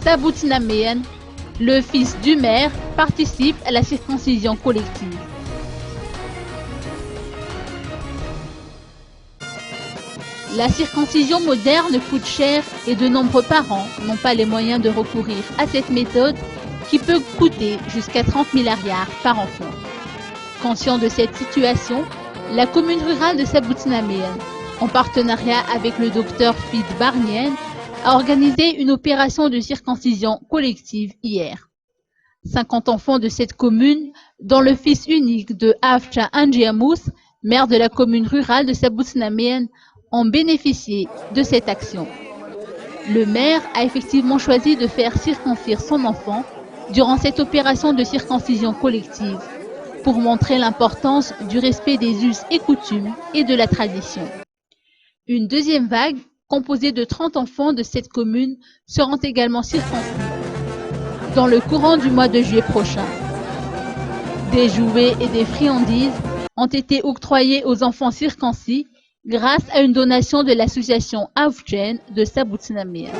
Saboutinaméen, le fils du maire, participe à la circoncision collective. La circoncision moderne coûte cher et de nombreux parents n'ont pas les moyens de recourir à cette méthode qui peut coûter jusqu'à 30 milliards par enfant. Conscient de cette situation, la commune rurale de Saboutinaméen, en partenariat avec le docteur Fid Barnien, a organisé une opération de circoncision collective hier. 50 enfants de cette commune, dont le fils unique de Afcha Anjiamous, maire de la commune rurale de Saboutinaméen, ont bénéficié de cette action. Le maire a effectivement choisi de faire circoncire son enfant durant cette opération de circoncision collective pour montrer l'importance du respect des us et coutumes et de la tradition. Une deuxième vague, composée de 30 enfants de cette commune, seront également circoncis dans le courant du mois de juillet prochain. Des jouets et des friandises ont été octroyés aux enfants circoncis grâce à une donation de l'association Avjen de Saboutinaméen.